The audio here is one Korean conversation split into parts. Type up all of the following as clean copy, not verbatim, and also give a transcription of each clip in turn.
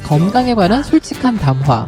건강에 관한 솔직한 담화.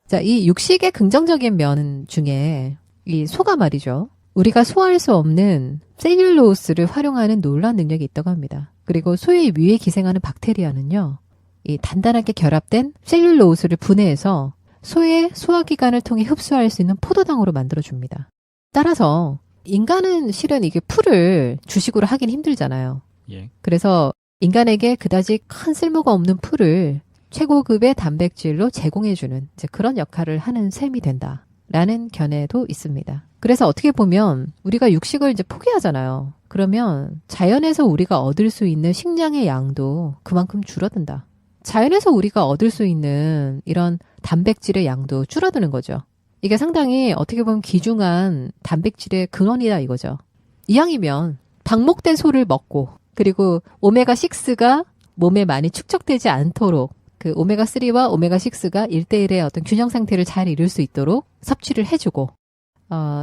자, 이 육식의 긍정적인 면 중에 이 소가 말이죠. 우리가 소화할 수 없는 셀룰로스를 활용하는 놀라운 능력이 있다고 합니다. 그리고 소의 위에 기생하는 박테리아는요, 이 단단하게 결합된 셀룰로스를 분해해서 소의 소화기관을 통해 흡수할 수 있는 포도당으로 만들어줍니다. 따라서 인간은 실은 이게 풀을 주식으로 하긴 힘들잖아요. 예. 그래서 인간에게 그다지 큰 쓸모가 없는 풀을 최고급의 단백질로 제공해주는 이제 그런 역할을 하는 셈이 된다라는 견해도 있습니다. 그래서 어떻게 보면 우리가 육식을 이제 포기하잖아요. 그러면 자연에서 우리가 얻을 수 있는 식량의 양도 그만큼 줄어든다. 자연에서 우리가 얻을 수 있는 이런 단백질의 양도 줄어드는 거죠. 이게 상당히 어떻게 보면 귀중한 단백질의 근원이다 이거죠. 이왕이면 방목된 소를 먹고 그리고 오메가6가 몸에 많이 축적되지 않도록 그 오메가3와 오메가6가 1대1의 어떤 균형 상태를 잘 이룰 수 있도록 섭취를 해주고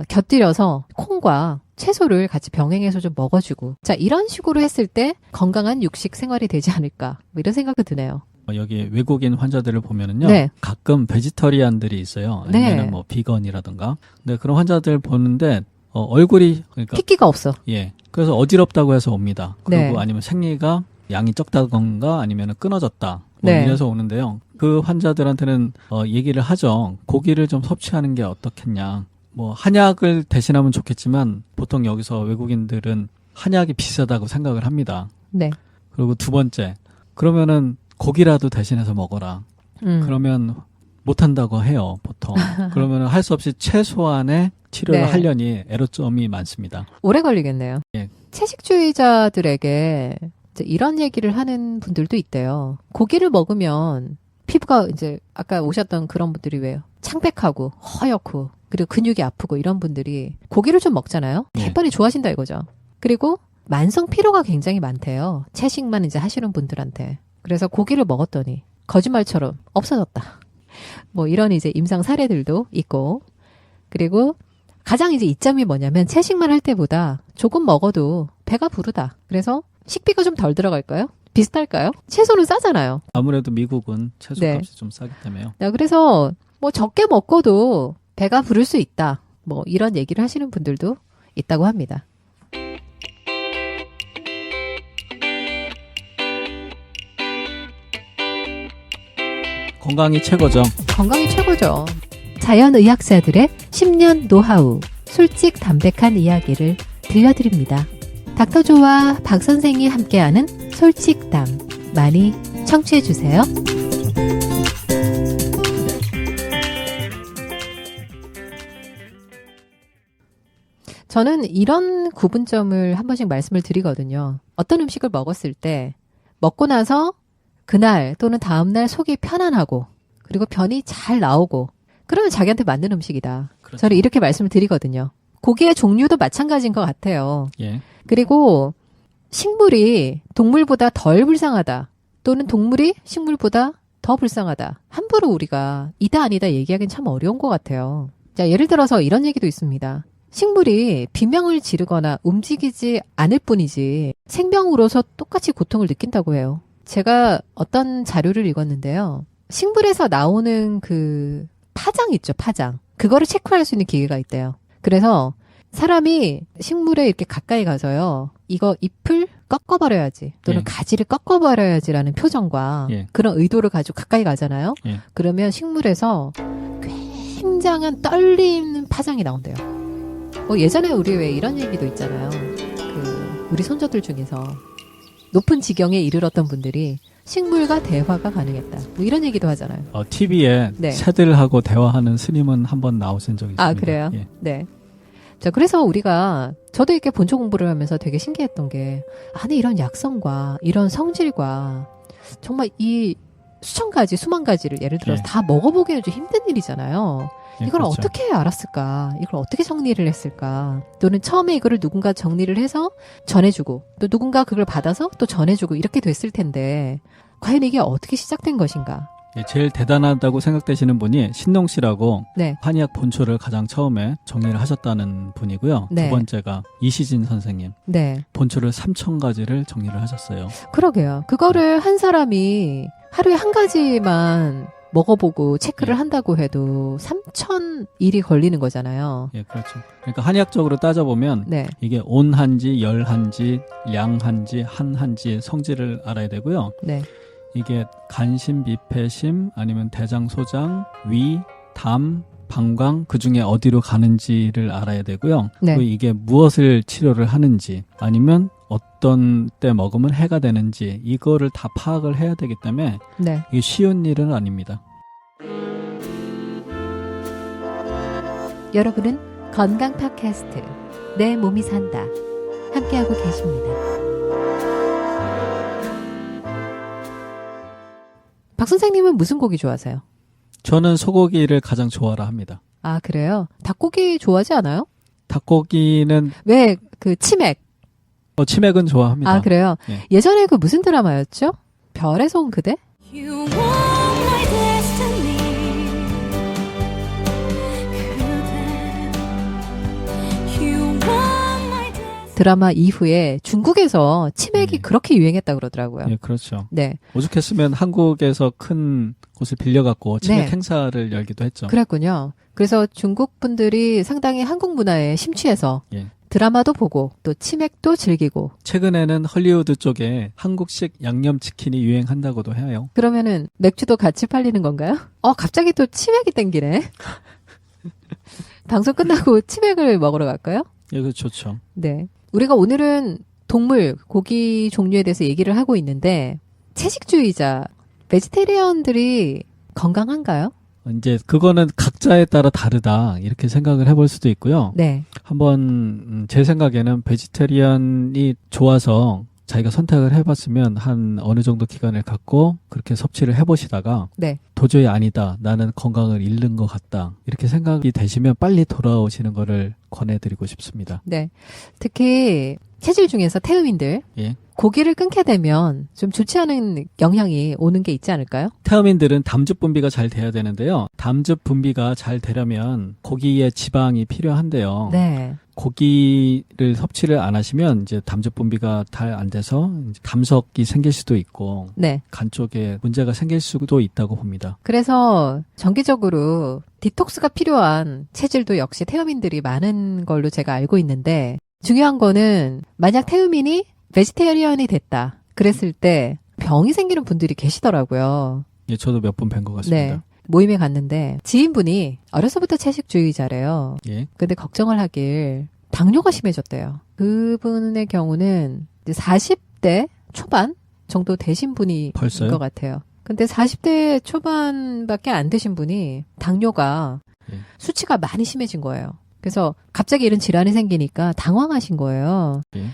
곁들여서 콩과 채소를 같이 병행해서 좀 먹어주고 자 이런 식으로 했을 때 건강한 육식 생활이 되지 않을까 뭐 이런 생각도 드네요. 여기 외국인 환자들을 보면은요. 네. 가끔 베지터리안들이 있어요. 아니면 뭐 비건이라든가. 근데 그런 환자들 보는데 얼굴이 그러니까 핏기가 없어. 예. 그래서 어지럽다고 해서 옵니다. 그리고 네. 아니면 생리가 양이 적다던가 아니면 끊어졌다. 뭐 네. 이래서 오는데요. 그 환자들한테는 얘기를 하죠. 고기를 좀 섭취하는 게 어떻겠냐. 뭐 한약을 대신하면 좋겠지만 보통 여기서 외국인들은 한약이 비싸다고 생각을 합니다. 네. 그리고 두 번째, 그러면은 고기라도 대신해서 먹어라. 그러면 못한다고 해요, 보통. 그러면 할 수 없이 최소한의 치료를 네. 하려니 애로점이 많습니다. 오래 걸리겠네요. 예. 채식주의자들에게 이제 이런 얘기를 하는 분들도 있대요. 고기를 먹으면 피부가 이제 아까 오셨던 그런 분들이 왜요? 창백하고 허옇고 그리고 근육이 아프고 이런 분들이 고기를 좀 먹잖아요. 네. 대빨이 좋아진다 이거죠. 그리고 만성 피로가 굉장히 많대요. 채식만 이제 하시는 분들한테. 그래서 고기를 먹었더니 거짓말처럼 없어졌다. 뭐 이런 이제 임상 사례들도 있고 그리고 가장 이제 이점이 뭐냐면 채식만 할 때보다 조금 먹어도 배가 부르다. 그래서 식비가 좀 덜 들어갈까요? 비슷할까요? 채소는 싸잖아요. 아무래도 미국은 채소값이 네. 좀 싸기 때문에요. 그래서 뭐 적게 먹고도 배가 부를 수 있다. 뭐 이런 얘기를 하시는 분들도 있다고 합니다. 건강이 최고죠. 건강이 최고죠. 자연의학자들의 10년 노하우, 솔직 담백한 이야기를 들려드립니다. 닥터조와 박 선생이 함께하는 솔직담 많이 청취해주세요. 저는 이런 구분점을 한 번씩 말씀을 드리거든요. 어떤 음식을 먹었을 때 먹고 나서 그날 또는 다음날 속이 편안하고 그리고 변이 잘 나오고 그러면 자기한테 맞는 음식이다. 그렇죠. 저는 이렇게 말씀을 드리거든요. 고기의 종류도 마찬가지인 것 같아요. 예. 그리고 식물이 동물보다 덜 불쌍하다 또는 동물이 식물보다 더 불쌍하다. 함부로 우리가 이다 아니다 얘기하기는 참 어려운 것 같아요. 자, 예를 들어서 이런 얘기도 있습니다. 식물이 비명을 지르거나 움직이지 않을 뿐이지 생명으로서 똑같이 고통을 느낀다고 해요. 제가 어떤 자료를 읽었는데요. 식물에서 나오는 그 파장 있죠, 파장. 그거를 체크할 수 있는 기계가 있대요. 그래서 사람이 식물에 이렇게 가까이 가서요. 이거 잎을 꺾어버려야지 또는 예. 가지를 꺾어버려야지라는 표정과 예. 그런 의도를 가지고 가까이 가잖아요. 예. 그러면 식물에서 굉장한 떨리는 파장이 나온대요. 예전에 우리 왜 이런 얘기도 있잖아요. 우리 손자들 중에서 높은 지경에 이르렀던 분들이 식물과 대화가 가능했다. 뭐 이런 얘기도 하잖아요. TV에 네. 새들하고 대화하는 스님은 한번 나오신 적이 있습니다. 아, 그래요? 예. 네. 자, 그래서 저도 이렇게 본초 공부를 하면서 되게 신기했던 게, 아니, 이런 약성과 이런 성질과 정말 이 수천 가지, 수만 가지를 예를 들어서 예. 다 먹어보기는 좀 힘든 일이잖아요. 예, 이걸 그렇죠. 어떻게 알았을까? 이걸 어떻게 정리를 했을까? 또는 처음에 이거를 누군가 정리를 해서 전해주고, 또 누군가 그걸 받아서 또 전해주고 이렇게 됐을 텐데, 과연 이게 어떻게 시작된 것인가? 예, 제일 대단하다고 생각되시는 분이 신농 씨라고 네. 한의학 본초를 가장 처음에 정리를 하셨다는 분이고요. 네. 두 번째가 이시진 선생님. 네. 본초를 3,000가지를 정리를 하셨어요. 그러게요. 그거를 한 사람이 하루에 한 가지만 먹어보고 체크를 예. 한다고 해도 3,000일이 걸리는 거잖아요. 예, 그렇죠. 그러니까 한의학적으로 따져보면 네. 이게 온한지, 열한지, 양한지, 한한지 성질을 알아야 되고요. 네. 이게 간심, 비폐심, 아니면 대장, 소장, 위, 담, 방광 그 중에 어디로 가는지를 알아야 되고요. 네. 그리고 이게 무엇을 치료를 하는지 아니면 어떤 때 먹으면 해가 되는지 이거를 다 파악을 해야 되기 때문에 네. 이게 쉬운 일은 아닙니다. 여러분은 건강 팟캐스트 내 몸이 산다 함께하고 계십니다. 박 선생님은 무슨 고기 좋아하세요? 저는 소고기를 가장 좋아라 합니다. 아, 그래요? 닭고기 좋아하지 않아요? 닭고기는 왜 그 치맥? 치맥은 좋아합니다. 아, 그래요? 예. 예전에 그 무슨 드라마였죠? 별에서 온 그대? You want my destiny. 그대. You want my destiny. 드라마 이후에 중국에서 치맥이 네. 그렇게 유행했다 그러더라고요. 예, 그렇죠. 네. 오죽했으면 한국에서 큰 곳을 빌려갖고 치맥 네. 행사를 열기도 했죠. 그랬군요. 그래서 중국 분들이 상당히 한국 문화에 심취해서 예. 드라마도 보고 또 치맥도 즐기고 최근에는 헐리우드 쪽에 한국식 양념치킨이 유행한다고도 해요. 그러면은 맥주도 같이 팔리는 건가요? 갑자기 또 치맥이 땡기네. 방송 끝나고 치맥을 먹으러 갈까요? 예, 그 좋죠. 네. 우리가 오늘은 동물, 고기 종류에 대해서 얘기를 하고 있는데 채식주의자, 베지테리언들이 건강한가요? 이제 그거는 각자에 따라 다르다 이렇게 생각을 해볼 수도 있고요. 네. 한번 제 생각에는 베지테리언이 좋아서 자기가 선택을 해봤으면 한 어느 정도 기간을 갖고 그렇게 섭취를 해보시다가 네. 도저히 아니다. 나는 건강을 잃는 것 같다. 이렇게 생각이 되시면 빨리 돌아오시는 거를 권해드리고 싶습니다. 네. 특히 체질 중에서 태음인들 예. 고기를 끊게 되면 좀 좋지 않은 영향이 오는 게 있지 않을까요? 태음인들은 담즙 분비가 잘 돼야 되는데요. 담즙 분비가 잘 되려면 고기에 지방이 필요한데요. 네. 고기를 섭취를 안 하시면 이제 담즙 분비가 잘 안 돼서 이제 담석이 생길 수도 있고 네. 간 쪽에 문제가 생길 수도 있다고 봅니다. 그래서 정기적으로 디톡스가 필요한 체질도 역시 태음인들이 많은 걸로 제가 알고 있는데 중요한 거는 만약 태음인이 베지테리언이 됐다. 그랬을 때 병이 생기는 분들이 계시더라고요. 예, 저도 몇 번 뵌 것 같습니다. 네. 모임에 갔는데 지인분이 어려서부터 채식주의자래요. 예. 근데 걱정을 하길 당뇨가 심해졌대요. 그분의 경우는 이제 40대 초반 정도 되신 분이 벌써요? 것 같아요. 근데 40대 초반밖에 안 되신 분이 당뇨가 예. 수치가 많이 심해진 거예요. 그래서 갑자기 이런 질환이 생기니까 당황하신 거예요. 예.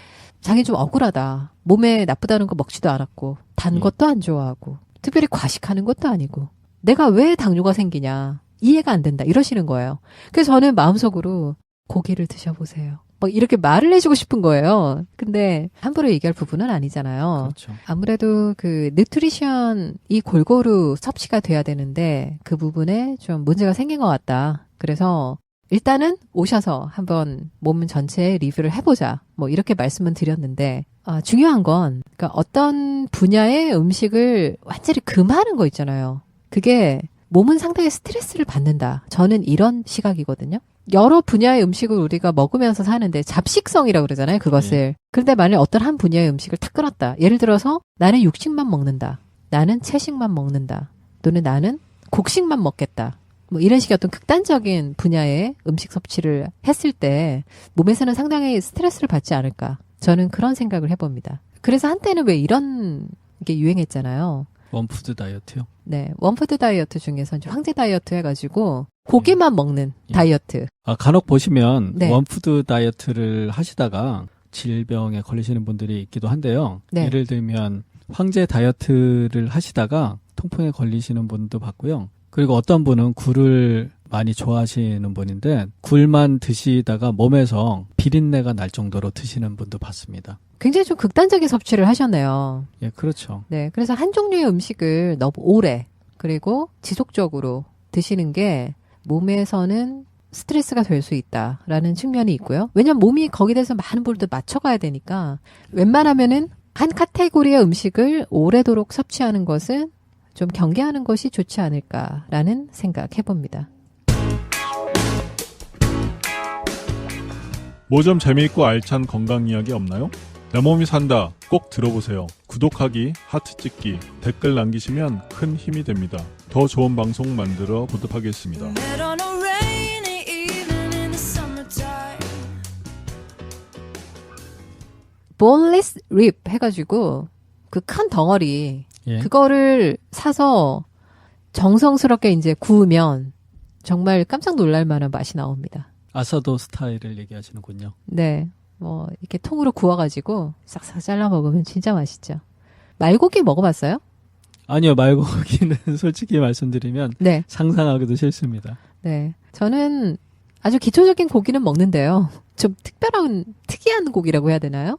자기 좀 억울하다. 몸에 나쁘다는 거 먹지도 않았고 단 예. 것도 안 좋아하고 특별히 과식하는 것도 아니고 내가 왜 당뇨가 생기냐 이해가 안 된다 이러시는 거예요. 그래서 저는 마음속으로 고기를 드셔보세요. 막 이렇게 말을 해주고 싶은 거예요. 근데 함부로 얘기할 부분은 아니잖아요. 그렇죠. 아무래도 그 뉴트리션이 골고루 섭취가 돼야 되는데 그 부분에 좀 문제가 생긴 것 같다. 그래서 일단은 오셔서 한번 몸 전체에 리뷰를 해보자. 뭐 이렇게 말씀은 드렸는데 중요한 건 그러니까 어떤 분야의 음식을 완전히 금하는 거 있잖아요. 그게 몸은 상당히 스트레스를 받는다. 저는 이런 시각이거든요. 여러 분야의 음식을 우리가 먹으면서 사는데 잡식성이라고 그러잖아요. 그것을. 그런데 만약 어떤 한 분야의 음식을 탁 끊었다. 예를 들어서 나는 육식만 먹는다. 나는 채식만 먹는다. 또는 나는 곡식만 먹겠다. 뭐 이런 식의 어떤 극단적인 분야의 음식 섭취를 했을 때 몸에서는 상당히 스트레스를 받지 않을까. 저는 그런 생각을 해봅니다. 그래서 한때는 왜 이런 게 유행했잖아요. 원푸드 다이어트요? 네. 원푸드 다이어트 중에서 이제 황제 다이어트 해가지고 고기만 먹는 예. 다이어트. 간혹 보시면 네. 원푸드 다이어트를 하시다가 질병에 걸리시는 분들이 있기도 한데요. 네. 예를 들면 황제 다이어트를 하시다가 통풍에 걸리시는 분도 봤고요. 그리고 어떤 분은 굴을 많이 좋아하시는 분인데 굴만 드시다가 몸에서 비린내가 날 정도로 드시는 분도 봤습니다. 굉장히 좀 극단적인 섭취를 하셨네요. 예, 그렇죠. 네. 그래서 한 종류의 음식을 너무 오래 그리고 지속적으로 드시는 게 몸에서는 스트레스가 될 수 있다라는 측면이 있고요. 왜냐면 몸이 거기에 대해서 많은 부분을 맞춰가야 되니까 웬만하면은 한 카테고리의 음식을 오래도록 섭취하는 것은 좀 경계하는 것이 좋지 않을까라는 생각 해봅니다. 뭐 좀 재미있고 알찬 건강 이야기 없나요? 내 몸이 산다. 꼭 들어보세요. 구독하기, 하트 찍기, 댓글 남기시면 큰 힘이 됩니다. 더 좋은 방송 만들어 보답하겠습니다. Met on a rainy evening in the summertime. boneless rib 해가지고 그 큰 덩어리 예. 그거를 사서 정성스럽게 이제 구우면 정말 깜짝 놀랄 만한 맛이 나옵니다. 아사도 스타일을 얘기하시는군요. 네. 뭐 이렇게 통으로 구워가지고 싹싹 잘라 먹으면 진짜 맛있죠. 말고기 먹어봤어요? 아니요, 말고기는 솔직히 말씀드리면 네. 상상하기도 싫습니다. 네. 저는 아주 기초적인 고기는 먹는데요. 좀 특이한 고기라고 해야 되나요?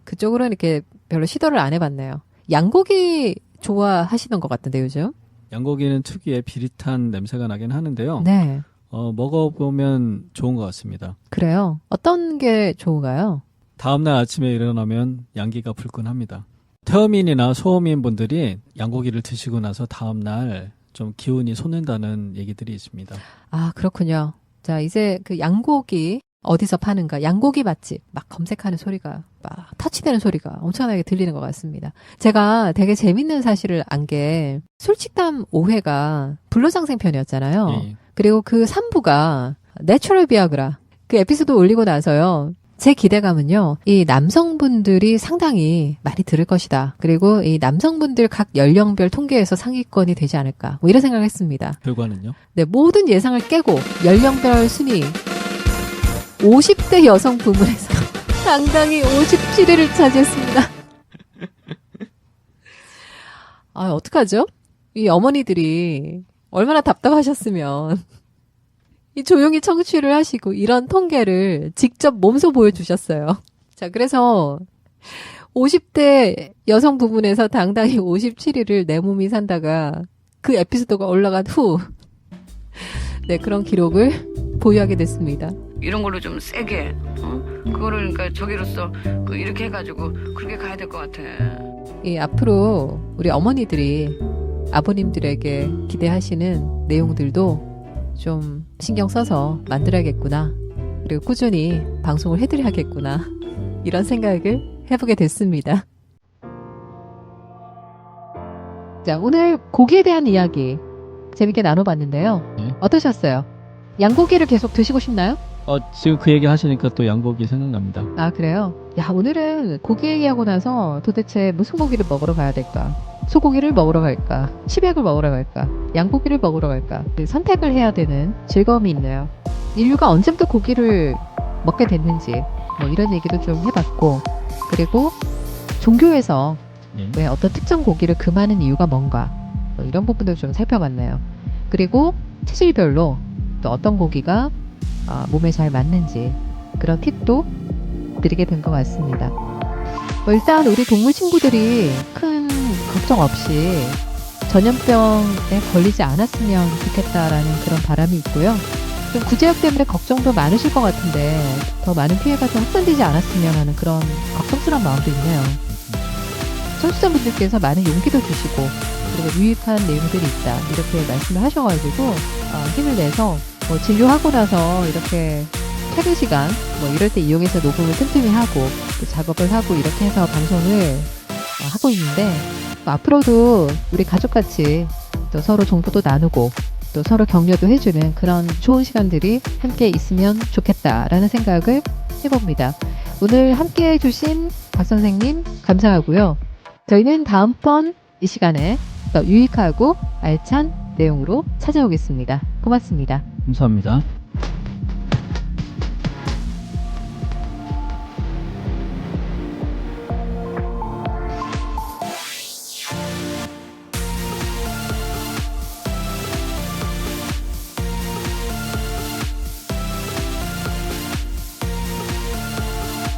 그쪽으로는 이렇게 별로 시도를 안 해봤네요. 양고기 좋아하시는 것 같은데 요즘? 양고기는 특유의 비릿한 냄새가 나긴 하는데요. 네. 먹어보면 좋은 것 같습니다. 그래요. 어떤 게 좋은가요? 다음날 아침에 일어나면 양기가 불끈합니다. 태어민이나 소어민 분들이 양고기를 드시고 나서 다음날 좀 기운이 솟는다는 얘기들이 있습니다. 아, 그렇군요. 자, 이제 그 양고기 어디서 파는가? 양고기 맛집 막 검색하는 소리가 막 터치되는 소리가 엄청나게 들리는 것 같습니다. 제가 되게 재밌는 사실을 안 게 술식담 5회가 불로장생편이었잖아요. 예. 그리고 그 3부가 내추럴 비아그라 그 에피소드 올리고 나서요. 제 기대감은요. 이 남성분들이 상당히 많이 들을 것이다. 그리고 이 남성분들 각 연령별 통계에서 상위권이 되지 않을까. 뭐 이런 생각을 했습니다. 결과는요? 네, 모든 예상을 깨고 연령별 순위 50대 여성 부문에서 당당히 57위를 차지했습니다. 아, 어떡하죠? 이 어머니들이 얼마나 답답하셨으면 이 조용히 청취를 하시고 이런 통계를 직접 몸소 보여주셨어요. 자, 그래서 50대 여성 부분에서 당당히 57위를 내 몸이 산다가 그 에피소드가 올라간 후 네, 그런 기록을 보유하게 됐습니다. 이런 걸로 좀 세게 그거를 그러니까 저기로서 이렇게 해가지고 그렇게 가야 될 것 같아. 이 앞으로 우리 어머니들이 아버님들에게 기대하시는 내용들도 좀 신경 써서 만들어야겠구나. 그리고 꾸준히 방송을 해드려야겠구나. 이런 생각을 해보게 됐습니다. 자, 오늘 고기에 대한 이야기 재밌게 나눠봤는데요. 네. 어떠셨어요? 양고기를 계속 드시고 싶나요? 지금 그 얘기 하시니까 또 양고기 생각납니다. 아, 그래요? 야, 오늘은 고기 얘기하고 나서 도대체 무슨 고기를 먹으러 가야 될까? 소고기를 먹으러 갈까? 치백을 먹으러 갈까? 양고기를 먹으러 갈까? 그 선택을 해야 되는 즐거움이 있네요. 인류가 언제부터 고기를 먹게 됐는지 뭐 이런 얘기도 좀 해봤고, 그리고 종교에서 예. 왜 어떤 특정 고기를 금하는 이유가 뭔가 뭐 이런 부분도 좀 살펴봤네요. 그리고 체질별로 또 어떤 고기가 몸에 잘 맞는지 그런 팁도 드리게 된 것 같습니다. 뭐 일단 우리 동물 친구들이 큰 걱정 없이 전염병에 걸리지 않았으면 좋겠다라는 그런 바람이 있고요. 좀 구제역 때문에 걱정도 많으실 것 같은데 더 많은 피해가 좀 확산되지 않았으면 하는 그런 걱정스러운 마음도 있네요. 청취자분들께서 많은 용기도 주시고 그리고 유익한 내용들이 있다 이렇게 말씀을 하셔가지고 힘을 내서 뭐 진료하고 나서 이렇게 퇴근 시간 뭐 이럴 때 이용해서 녹음을 틈틈이 하고 또 작업을 하고 이렇게 해서 방송을 하고 있는데 앞으로도 우리 가족같이 또 서로 정보도 나누고 또 서로 격려도 해주는 그런 좋은 시간들이 함께 있으면 좋겠다라는 생각을 해봅니다. 오늘 함께 해주신 박 선생님 감사하고요. 저희는 다음번 이 시간에 더 유익하고 알찬 내용으로 찾아오겠습니다. 고맙습니다. 감사합니다.